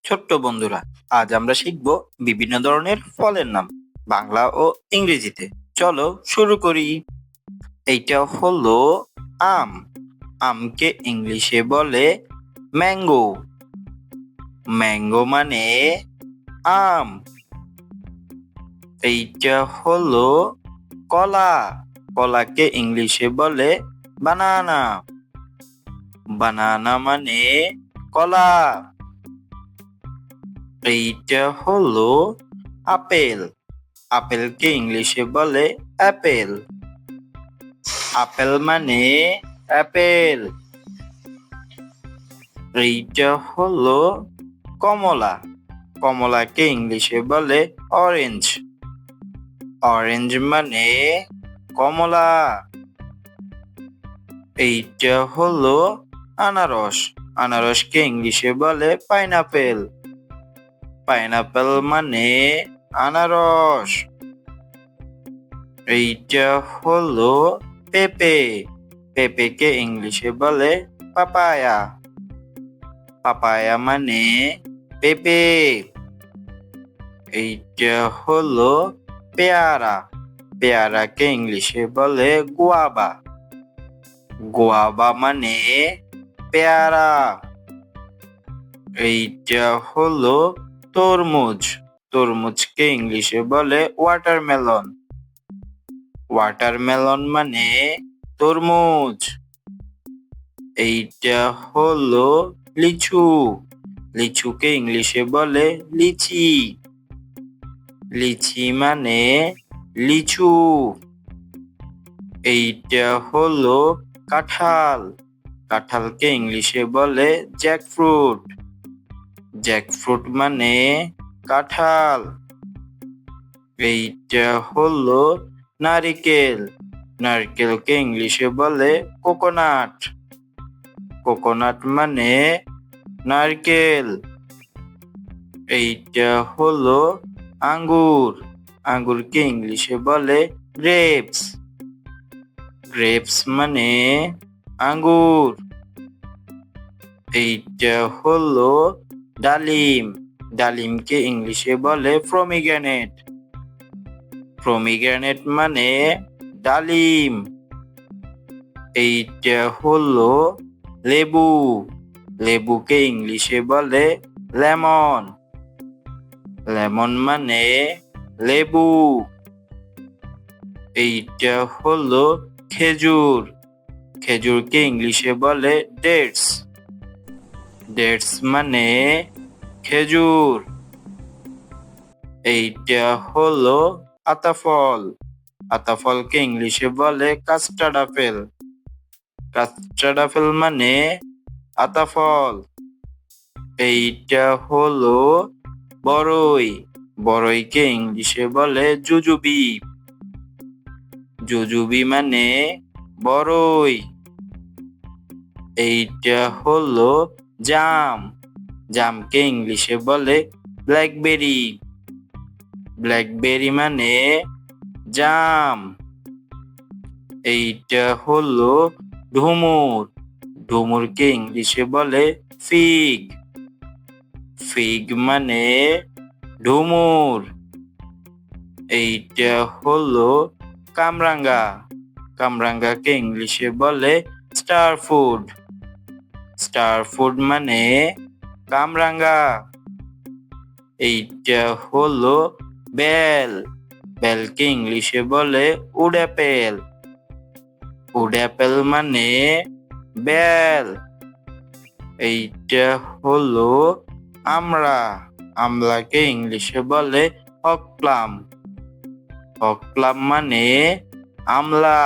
ছোট্ট বন্ধুরা, আজ আমরা শিখব বিভিন্ন ধরনের ফলের নাম বাংলা ও ইংরেজিতে। চলো শুরু করি। এইটা হলো আম। আমকে ইংলিশে বলে ম্যাঙ্গো। ম্যাঙ্গো মানে আম। এইটা হলো কলা। কলাকে ইংলিশে বলে বানানা। বানানা মানে কলা। এইটা হলো আপেল। আপেলকে ইংলিশে বলে অ্যাপেল। আপেল মানে অ্যাপেল। এইটা হলো কমলা। কমলাকে ইংলিশে বলে অরেঞ্জ। অরেঞ্জ মানে কমলা। এইটা হলো আনারস। আনারসকে ইংলিশে বলে পাইনাপেল। পাইনাপেল মানে আনারস। এইটা হলো পেঁপে। পেঁপেকে ইংলিশে বলে পাপায়া। পাপায়া মানে পেঁপে। এইটা হলো পেয়ারা। পেয়ারাকে ইংলিশে বলে গুয়াবা। গুয়াবা মানে পেয়ারা। এইটা হলো তরমুজ। তরমুজকে ইংলিশে বলে ওয়াটারমেলন। ওয়াটারমেলন মানে তরমুজ। এইটা হলো লিচু। লিচুকে ইংলিশে বলে লিচি। লিচি মানে লিচু। এইটা হলো কাঁঠাল। কাঁঠালকে ইংলিশে বলে জ্যাকফ্রুট। জ্যাকফ্রুট মানে কাঁঠাল। এইটা হলো নারিকেল। নারকেলকে ইংলিশে বলে কোকোনাট। কোকোনাট মানে নারকেল। এইটা হলো আঙ্গুর। আঙ্গুরকে ইংলিশে বলে গ্রেপস। গ্রেপস মানে আঙ্গুর। এইটা হলো ডালিম। ডালিমকে ইংলিশে বলে প্রমিগ্রেনেট। প্রমিগ্রেনেট মানে ডালিম। এইটা হলো লেবু। লেবুকে ইংলিশে বলে লেমন। লেমন মানে লেবু। এইটা হলো খেজুর। খেজুরকে ইংলিশে বলে ডেটস। ডেটস মানে খেজুর। এইটা হলো আতাফল। আতাফলকে ইংলিশে বলে কাস্টার্ড আপেল। কাস্টার্ড আপেল মানে আতাফল। এইটা হলো বড়ই। বড়ইকে ইংলিশে বলে জুজুবি। জুজুবি মানে বড়ই। এইটা হলো জাম। জামকে ইংলিশে বলে ব্ল্যাকবেরি। ব্ল্যাকবেরি মানে জাম। এইটা হলো ডুমুর। ডুমুরকে ইংলিশে বলে ফিগ। ফিগ মানে ডুমুর। এইটা হলো কামরাঙ্গা। কামরাঙ্গাকে ইংলিশে বলে স্টার ফুড। স্টার ফুড মানে কামরাঙ্গা। এইটা হলো বেল। বেলকে ইংলিশে বলে উড অ্যাপেল। উড অ্যাপেল মানে বেল। এইটা হলো আমড়া। আমলাকে ইংলিশে বলে হক প্লাম। হক প্লাম মানে আমলা।